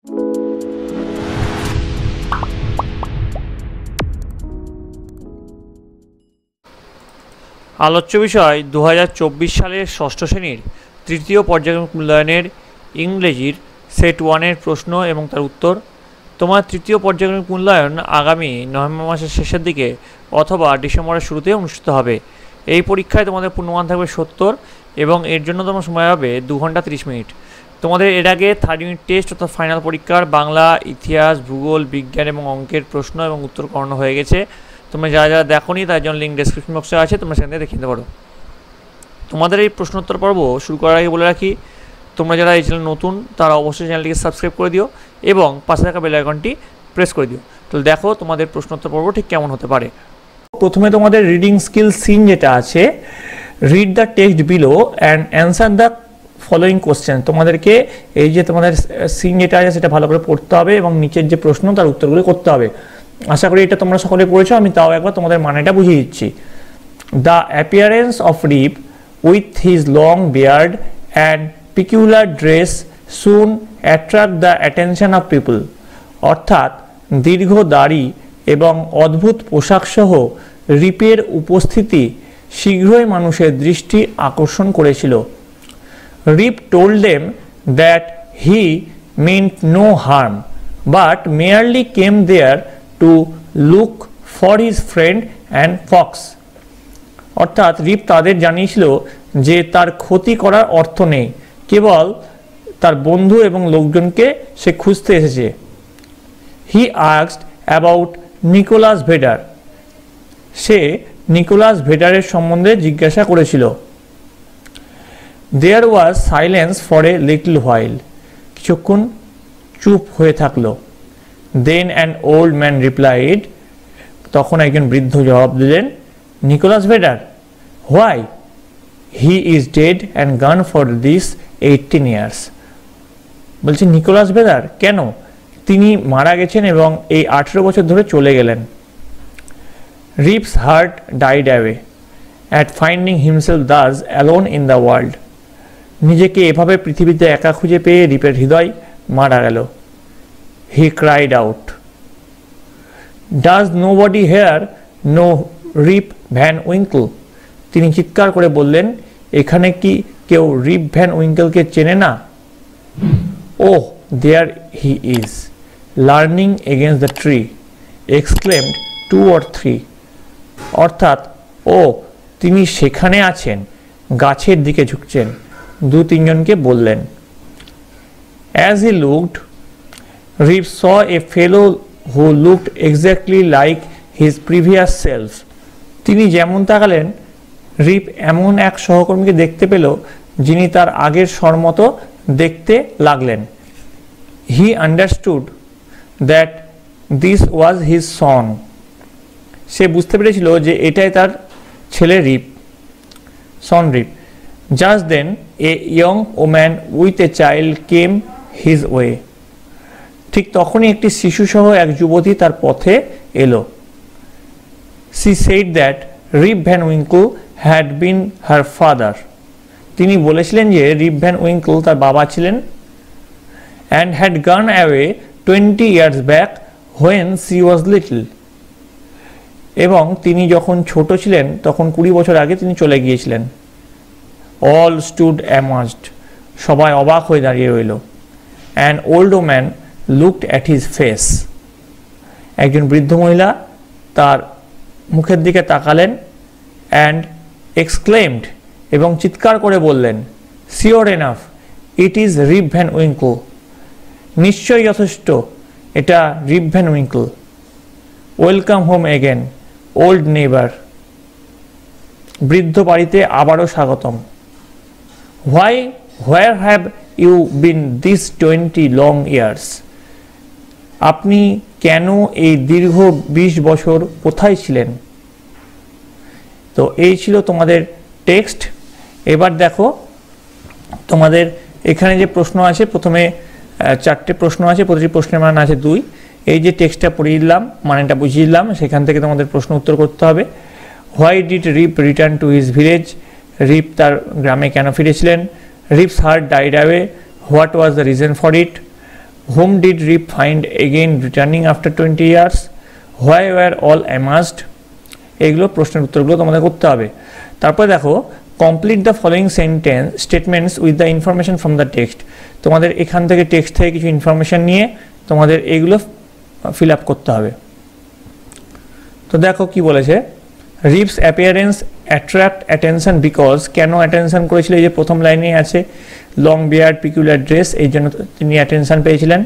আলোচ্য বিষয় 2024 সালের ষষ্ঠ শ্রেণীর তৃতীয় পর্যায়ক্রমিক মূল্যায়নের ইংরেজির সেট 1-এর প্রশ্ন এবং তার উত্তর। তোমার তৃতীয় পর্যায়ক্রমিক মূল্যায়ন আগামী নভেম্বর মাসের শেষের দিকে অথবা ডিসেম্বরের শুরুতে অনুষ্ঠিত হবে। এই পরীক্ষায় তোমাদের পূর্ণমান থাকবে 70 এবং এর জন্য তোমার সময় হবে 2 ঘন্টা 30 মিনিট। তোমাদের এর আগে 3rd ইউনিট টেস্ট অর্থাৎ ফাইনাল পরীক্ষার বাংলা, ইতিহাস, ভূগোল, বিজ্ঞান এবং অঙ্কের প্রশ্ন এবং উত্তর করানো হয়ে গেছে। তোমরা যারা যারা দেখোনি তার জন্য লিঙ্ক ডেসক্রিপশন বক্সে আছে, তোমরা সেখান থেকে দেখে নিতে পারো। তোমাদের এই প্রশ্নোত্তর পর্ব শুরু করার আগে বলে রাখি, তোমরা যারা এই চ্যানেল নতুন তারা অবশ্যই চ্যানেলটিকে সাবস্ক্রাইব করে দিও এবং পাশে থাকা বেল আইকনটি প্রেস করে দিও। তাহলে দেখো তোমাদের প্রশ্নোত্তর পর্ব ঠিক কেমন হতে পারে। প্রথমে তোমাদের রিডিং স্কিল সিন যেটা আছে, read the text below and answer the following question. তোমাদেরকে এই যে তোমাদের সিন যেটা আছে সেটা ভালো করে পড়তে হবে এবং নিচের যে প্রশ্ন তার উত্তরগুলো করতে হবে। আশা করি এটা তোমরা সকলে পড়েছো, আমি তাও একবার তোমাদের মানেটা বুঝিয়ে দিচ্ছি। The appearance of Rip with his long beard and peculiar dress soon attract the attention of people. অর্থাৎ দীর্ঘ দাড়ি এবং অদ্ভুত পোশাক সহ রিপের উপস্থিতি শীঘ্রই মানুষের দৃষ্টি আকর্ষণ করেছিল। Rip told them that he meant no harm but merely came there to look for his friend and fox. অর্থাৎ রিপ তাদের জানিয়েছিল যে তার ক্ষতি করার অর্থ নেই, কেবল তার বন্ধু এবং লোকজনকে সে খুঁজতে এসেছে। He asked about Nicholas Vedder. সে নিকোলাস ভেডারের সম্বন্ধে জিজ্ঞাসা করেছিল। There was silence for a little while. কিছুক্ষণ চুপ হয়ে থাকলো। Then an old man replied. তখন একজন বৃদ্ধ জবাব দিলেন, Nicholas Vedder? Why? He is dead and gone for this 18 years। বলছে নিকোলাস ভেডার কেন? তিনি মারা গেছেন এবং এই 18 বছর ধরে চলে গেলেন। Ribs heart died away at finding himself Das alone in the world. নিজেকে এভাবে পৃথিবীতে একা খুঁজে পেয়ে রিপের হৃদয় মারা গেল। He cried out, does nobody here know Rip Van Winkle. তিনি চিৎকার করে বললেন, এখানে কি কেউ রিপ ভ্যান উইঙ্কলকে চেনে না? Oh, there he is learning against the tree exclaimed 2 or 3। অর্থাৎ ও, তিনি সেখানে আছেন, গাছের দিকে ঝুঁকছেন, 2-3 জনকে বললেন। As he looked, Rip saw a fellow who looked exactly like his previous self. তিনি যেমন তাকালেন, রিপ এমন এক সহকর্মীকে দেখতে পেল যিনি তার আগের স্বরমতো দেখতে লাগলেন। He understood that this was his son. সে বুঝতে পেরেছিল যে এটাই তার ছেলে রিপ, সন রিপ। Just then a young woman with a child came his way. ঠিক তখনই একটি শিশুসহ এক যুবতী তার পথে এলো। She said that Rip Van Winkle had been her father. তিনি বলেছিলেন যে রিপ ভ্যান উইঙ্কল তার বাবা ছিলেন। and had gone away 20 years back when she was little. এবং তিনি যখন ছোট ছিলেন তখন 20 বছর আগে তিনি চলে গিয়েছিলেন। All stood amazed. সবাই অবাক হয়ে দাঁড়িয়ে রইল। An old woman looked at his face. একজন বৃদ্ধ মহিলা তার মুখের দিকে তাকালেন and exclaimed, এবং চিৎকার করে বললেন, Sure enough, it is Rip Van Winkle. নিশ্চয়ই যথেষ্ট, এটা রিপ Van winkle. Welcome home again, old neighbor. বৃদ্ধ বাড়িতে আবারও স্বাগতম। Where have you been these 20 long years? আপনি কেন এই দীর্ঘ 20 বছর কোথায় ছিলেন? তো এই ছিল তোমাদের টেক্সট। এবার দেখো তোমাদের এখানে যে প্রশ্ন আছে, প্রথমে 4টে প্রশ্ন আছে, প্রতিটি প্রশ্নের মান আছে 2। এই যে টেক্সটটা পড়িয়ে দিলাম, মানেটা বুঝিয়ে দিলাম, সেখান থেকে তোমাদের প্রশ্ন উত্তর করতে হবে। Why did Rip return to his village? Rip তার গ্রামে কেন ফিরেছিলেন? Rip's heart died away, what was the reason for it? whom did Rip find again returning after 20 years, why were all amazed, এগুলো প্রশ্নের উত্তরগুলো তোমাদের করতে হবে। তারপরে দেখো complete the following sentence statements with the information from the text, তোমাদের এখান থেকে টেক্সট থেকে কিছু ইনফরমেশন নিয়ে তোমাদের এইগুলো ফিল আপ করতে হবে। তো দেখো কি বলেছে, ribs appearance attract attention because, কেন অ্যাটেনশন করেছিল, এই যে প্রথম লাইনে আছে লং বিয়ার্ড পিকুলার ড্রেস, এই জন্য তিনি অ্যাটেনশন পেয়েছিলেন।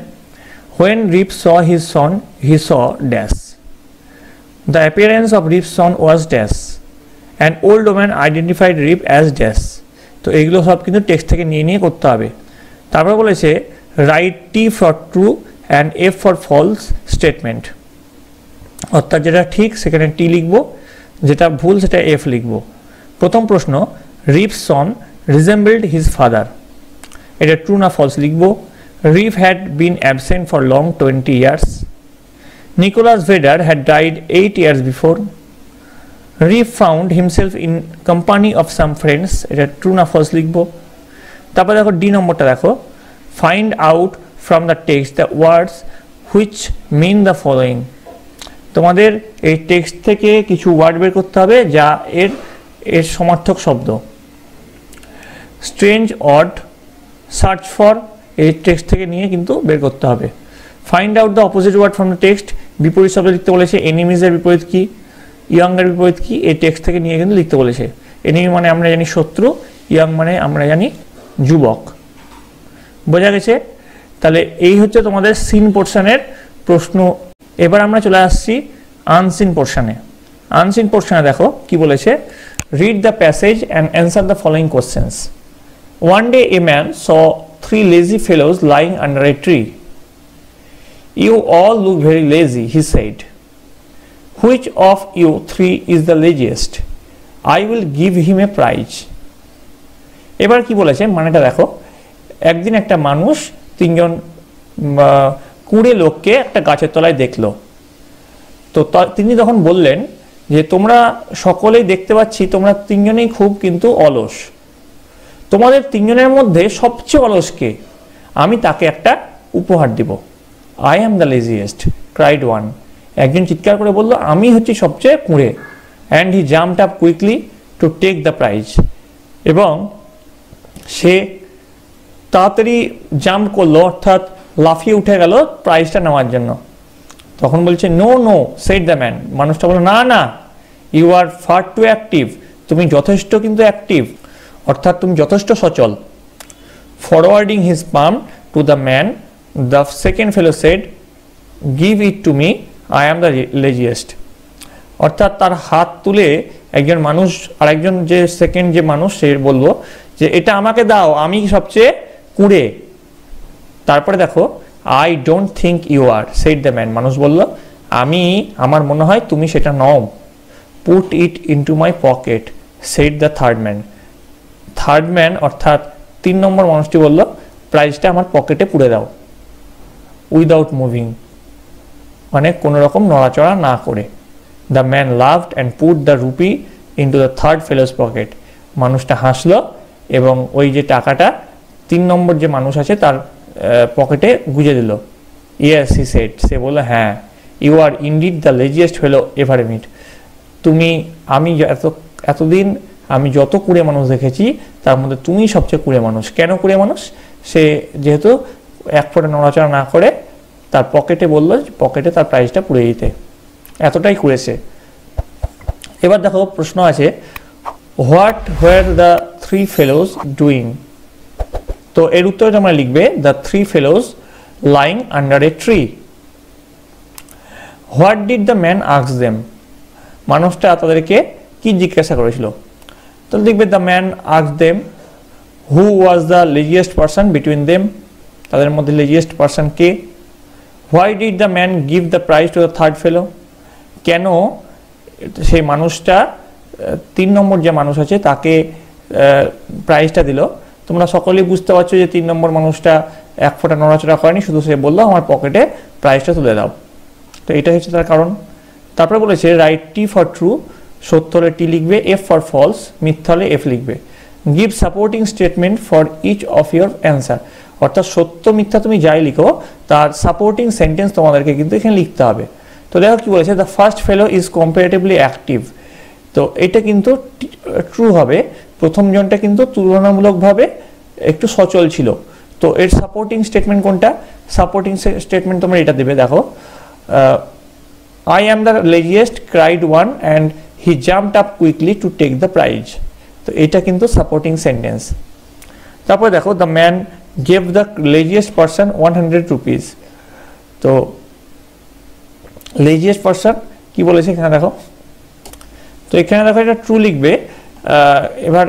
When Rip saw his son he saw dash, the appearance of Rip's son was dash, and old woman identified Rip as dash. তো এইগুলো সব কিন্তু টেক্সট থেকে নিয়ে নিয়ে করতে হবে। তারপর বলেছে write T for true and F for false statement, অর্থাৎ যেটা ঠিক সেখানে টি লিখবো, যেটা ভুল সেটা এফ লিখবো। প্রথম প্রশ্ন, Rip's son resembled his father, এটা ট্রু না ফলস লিখবো। Rip had been absent for long 20 years, Nicholas Vedder had died 8 years before, Rip found himself in company of some friends, এটা ট্রু না ফলস লিখবো। তারপর দেখো ডি নম্বরটা দেখো, find out from the text the words which mean the following, তোমাদের এই text থেকে কিছু ওয়ার্ড বের করতে হবে যা এর সমার্থক শব্দ। স্ট্রেঞ্জ, অড, সার্চ ফর, এই টেক্সট থেকে নিয়ে কিন্তু বের করতে হবে। Find out the opposite word from the text, বিপরীত শব্দ লিখতে বলেছে। এনিমিজের বিপরীত কি, ইয়ংয়ের বিপরীত কি, এই টেক্সট থেকে নিয়ে কিন্তু লিখতে বলেছে। এনিমি মানে আমরা জানি শত্রু, ইয়ং মানে আমরা জানি যুবক। বোঝা গেছে? তাহলে এই হচ্ছে তোমাদের সিন পোর্শনের প্রশ্ন। এবার আমরা চলে আসছি আনসিন পোর্শনে। আনসিন পোর্শনে দেখো কি বলেছে, read the passage and answer the following questions. One day a man saw 3 lazy fellows lying under a tree. You all look very lazy, he said. Which of you 3 is the laziest? I will give him a prize. এবার কি বলেছে মানেটা দেখো, একদিন একটা মানুষ 3জন কুড়ে লোককে একটা গাছের তলায় দেখলো। তো তিনি তখন বললেন যে তোমরা সকলেই দেখতে পাচ্ছি তোমরা 3জনেই খুব কিন্তু অলস, তোমাদের 3জনের মধ্যে সবচেয়ে অলস কে, আমি তাকে একটা উপহার দিব। I am the laziest, cried one, একজন চিৎকার করে বলল আমি হচ্ছি সবচেয়ে কুঁড়ে। And he jumped up quickly to take the prize, এবং সে তাড়াতাড়ি জাম্প করলো, অর্থাৎ লাফিয়ে উঠে গেল প্রাইজটা নেওয়ার জন্য। তখন বলছে no no said the man, মানুষটা বলল না না, you are far too active, তুমি যথেষ্ট কিন্তু অ্যাক্টিভ, অর্থাৎ তুমি যথেষ্ট সচল। Forwarding his palm to the man, the second fellow said give it to me, I am the laziest. অর্থাৎ তার হাত তুলে একজন মানুষ, আর একজন যে সেকেন্ড যে মানুষ সে বলবো যে এটা আমাকে দাও, আমি সবচেয়ে কুঁড়ে। তারপরে দেখো I don't think you are, said the man, মানুষ বলল আমার মনে হয় তুমি সেটা নও। Put it into my pocket, said the third man, third man অর্থাৎ 3 নম্বর মানুষটি বলল প্রাইজটা আমার পকেটে পুরে দাও। উইদাউট মুভিং মানে কোনো রকম নড়াচড়া না করে। The man laughed and put the rupee into the third fellow's pocket, মানুষটা হাসলো এবং ওই যে টাকাটা 3 নম্বর যে মানুষ আছে তার পকেটে গুজে দিল। ইয়েস হি সেড, সে বলল হ্যাঁ। You are indeed the laziest fellow ever met, আমি এতদিন আমি যত কুঁড়ে মানুষ দেখেছি তার মধ্যে তুমি সবচেয়ে কুঁড়ে মানুষ। কেন কুঁড়ে মানুষ? সে যেহেতু এক ফোঁটা নড়াচড়া না করে তার পকেটে বলল, পকেটে তার প্রাইজটা পুড়ে দিতে, এতটাই কুঁড়েছে। এবার দেখো প্রশ্ন আছে, what were the 3 fellows doing? তো এর উত্তরে তোমরা লিখবে the 3 fellows lying under a tree. What did the man ask them? মানুষটা তাদেরকে কি জিজ্ঞাসা করেছিল? তো লিখবে the man ask them who was the laziest person between them, তাদের মধ্যে লেজিয়েস্ট পারসন কে? Why did the man give the prize to the third fellow? কেন সেই মানুষটা 3 নম্বর যে মানুষ আছে তাকে প্রাইজটা দিল? তোমরা সকলেই বুঝতে পারছো যে 3 নম্বর মানুষটা এক ফোঁটা নড়াচড়া করেনি, শুধু সে বললো আমার পকেটে প্রাইজটা তুলে দাও। তো এটা হচ্ছে তার কারণ। তারপরে বলেছে রাইট টি ফর ট্রু, সত্য হলে টি লিখবে, এফ ফর ফলস, মিথ্যা হলে এফ লিখবে। Give supporting statement for each of your answer, অর্থাৎ সত্য মিথ্যা তুমি যাই লিখো তার সাপোর্টিং সেন্টেন্স তোমাদেরকে কিন্তু এখানে লিখতে হবে। তো দেখো কি বলেছে, the first fellow is comparatively active. তো এটা কিন্তু ট্রু হবে, প্রথম জনটা কিন্তু তুলনামূলকভাবে একটু সচল ছিল। তো এর সাপোর্টিং স্টেটমেন্ট কোনটা? সাপোর্টিং স্টেটমেন্ট তোমরা এটা দেবে, দেখো I am the laziest, cried one, and he jumped up quickly to take the prize. তো এটা কিন্তু সাপোর্টিং সেন্টেন্স। তারপরে দেখো, the man gave the laziest person 100 rupees. তো laziest person কি বলেছে এখানে দেখো, তো এখানে দেখো এটা ট্রু লিখবে। এবার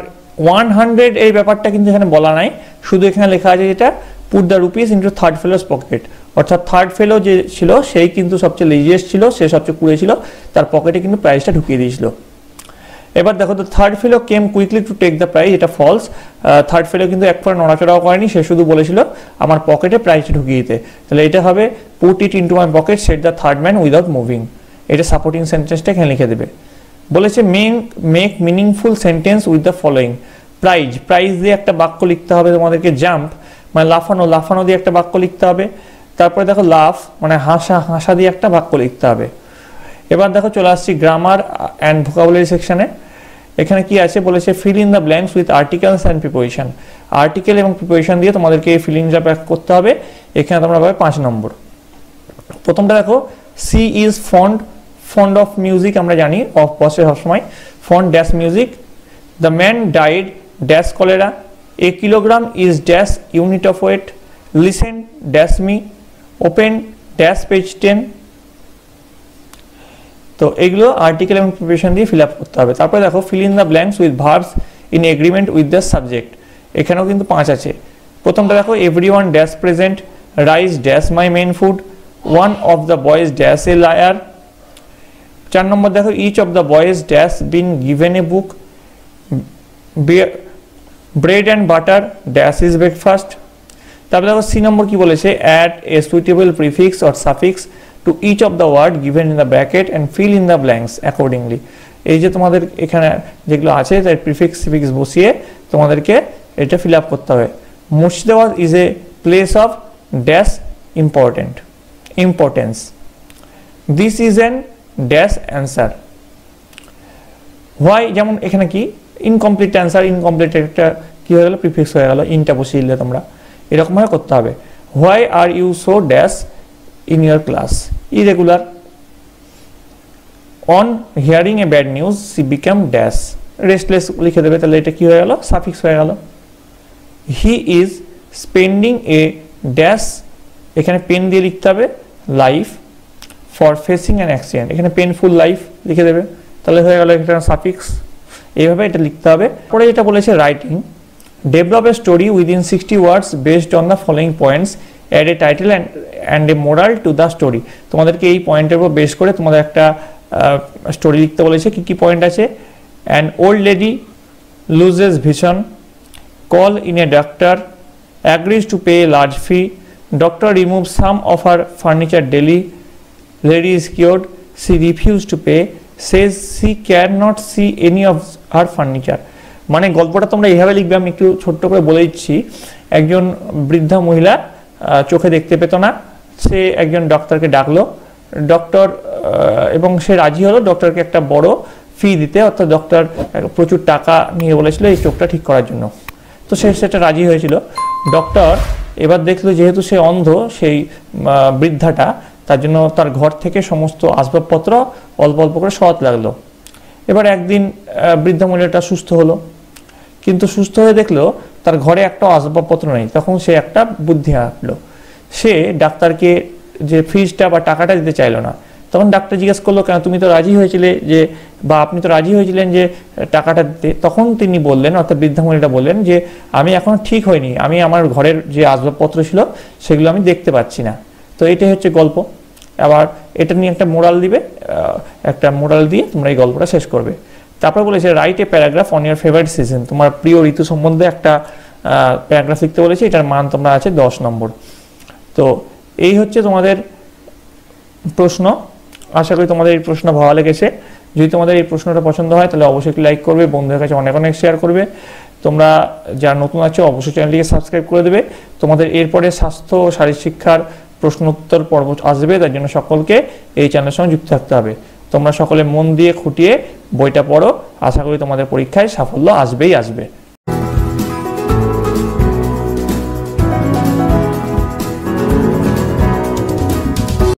100 এই ব্যাপারটা কিন্তু এখানে বলা নাই, শুধু এখানে লেখা আছে যেটা put the rupees into third fellow's pocket, অর্থাৎ থার্ড ফেলো যে ছিল সেই কিন্তু সবচেয়ে লেজিয়েস্ট ছিল, সে সবচেয়ে কুড়ে ছিল, তার পকেটে কিন্তু প্রাইজটা ঢুকিয়ে দিয়েছিল। এবার দেখো, তো third fellow came quickly to take the prize, এটা ফলস। থার্ড ফেলো কিন্তু এক ফোঁটা নড়াচড়াও করেনি, সে শুধু বলেছিল আমার পকেটে প্রাইজটা ঢুকিয়ে দিতে। তাহলে এটা হবে put it into my pocket said the third man without moving. এটা সাপোর্টিং সেন্টেন্সটা এখানে লিখে দেবে। বলেছে make meaningful sentence with the following. Prize দিয়ে একটা বাক্য লিখতে হবে তোমাদেরকে, জাম্প মানে লাফানো দিয়ে একটা বাক্য লিখতে হবে। তারপরে দেখো লাফ মানে হাসা দিয়ে একটা বাক্য লিখতে হবে। এবার দেখো চলে আসছি গ্রামার অ্যান্ড ভোকাবুলারি সেকশনে। এখানে কি আছে বলেছে, feel in the blanks with articles and preposition. Article এবং প্রিপোজিশন দিয়ে তোমাদেরকে এই ফিলিংটা ব্যাক করতে হবে। এখানে তোমরা পাবে 5 নম্বর। প্রথমটা দেখো, she is fond of music, আমরা জানি অফ বসে সবসময়, fond dash music. The man died dash cholera. A kilogram is dash unit of weight. Listen dash me. Open dash page 10। তো এগুলো আর্টিকেল এবং প্রিপোজিশন দিয়ে ফিল আপ করতে হবে। তারপরে দেখো, fill in the blanks with verbs in agreement with the subject. এখানেও কিন্তু 5 আছে। প্রথমটা দেখো, everyone dash present. Rice dash my main food. One of the boys dash a liar. 4 নম্বর দেখো, each of the boys dash been given a book. Bread and butter dash is breakfast. তারপরে দেখো C নম্বর কি বলেছে, add a suitable prefix or suffix to each of the word given in the bracket and fill in the blanks accordingly. এই যে তোমাদের এখানে যেগুলো আছে তার প্রিফিক্স সিফিক্স বসিয়ে তোমাদেরকে এটা ফিল আপ করতে হবে। Murshidabad is a place of dash importance. This is an dash answer. Why, যেমন এখানে কি ইনকমপ্লিট অ্যান্সার, ইনকমপ্লিট একটা কি হয়ে গেল, প্রিফিক্স হয়ে গেল, ইনটা বসিয়ে দিলে তোমরা এরকমভাবে করতে হবে। Why are you so dash in your class, irregular. On hearing a bad news she become dash restless লিখে দেবে, তাহলে এটা কি হয়ে গেল, সাফিক্স হয়ে গেল। He is spending a dash, এখানে পেন দিয়ে লিখতে হবে life for facing an accident, এখানে পেনফুল লাইফ লিখে দেবে, তাহলে হয়ে গেল একটা সাফিক্স। এইভাবে এটা লিখতে হবে। পরে যেটা বলেছে writing, develop a story within 60 words based on the following points, add a title and a moral to the story. তোমাদেরকে এই পয়েন্টের উপর বেস করে তোমাদের একটা স্টোরি লিখতে বলেছে। কি কি পয়েন্ট আছে, an old lady loses vision, call in a doctor, agrees to pay a large fee, doctor remove some of her furniture daily, lady is cured, she refused to pay, says she cannot see any of her furniture। মানে গল্পটা তোমরা এইভাবে লিখবে, আমি একটু ছোট্ট করে বলে দিচ্ছি। একজন বৃদ্ধা মহিলা চোখে দেখতে পেত না, সে একজন ডক্টরকে ডাকলো, ডক্টর এবং সে রাজি হলো ডক্টরকে একটা বড় ফি দিতে, অর্থাৎ ডক্টর প্রচুর টাকা নিয়ে বলেছিল এই চোখটা ঠিক করার জন্য। তো সে সেটা রাজি হয়েছিল। ডক্টর এবার দেখলো যেহেতু সে অন্ধ সেই বৃদ্ধাটা, তার জন্য তার ঘর থেকে সমস্ত আসবাবপত্র অল্প অল্প করে সরাতে লাগলো। এবার একদিন বৃদ্ধা মহিলাটা সুস্থ হলো, কিন্তু সুস্থ হয়ে দেখলো তার ঘরে একটা আসবাবপত্র নেই। তখন সে একটা বুদ্ধি আঁটলো, সে ডাক্তারকে যে ফিজটা বা টাকাটা দিতে চাইলো না। তখন ডাক্তার জিজ্ঞেস করলো, কেন তুমি তো রাজি হয়েছিলে যে, বা আপনি তো রাজি হয়েছিলেন যে টাকাটা দিতে। তখন তিনি বললেন, অর্থাৎ বৃদ্ধা মহিলাটা বললেন যে আমি এখনো ঠিক হয়নি, আমি আমার ঘরের যে আসবাবপত্র ছিল সেগুলো আমি দেখতে পাচ্ছি না। তো এটাই হচ্ছে গল্প। আবার এটা নিয়ে একটা মোরাল দিবে, একটা মোরাল দিয়ে তোমরা এই গল্পটা শেষ করবে। তারপর বলেছে write a paragraph on year favourite season, তোমার প্রিয় ঋতু সম্বন্ধে একটা প্যারাগ্রাফ লিখতে বলেছে, এটার মান তোমরা আছে 10 নম্বর। তো এই হচ্ছে তোমাদের প্রশ্ন। আশা করি তোমাদের এই প্রশ্ন ভালো লেগেছে। যদি তোমাদের এই প্রশ্নটা পছন্দ হয় তাহলে অবশ্যই লাইক করবে, বন্ধুদের কাছে অনেক অনেক শেয়ার করবে। তোমরা যারা নতুন আছো অবশ্যই চ্যানেলটিকে সাবস্ক্রাইব করে দেবে। তোমাদের এরপরে স্বাস্থ্য ও শারীর শিক্ষার প্রশ্নোত্তর পর্ব আসবে, তার জন্য সকলকে এই চ্যানেলের সঙ্গে যুক্ত থাকতে হবে। তোমরা সকলে মন দিয়ে খুঁটিয়ে বইটা পড়ো, আশা করি তোমাদের পরীক্ষায় সাফল্য আসবেই আসবে।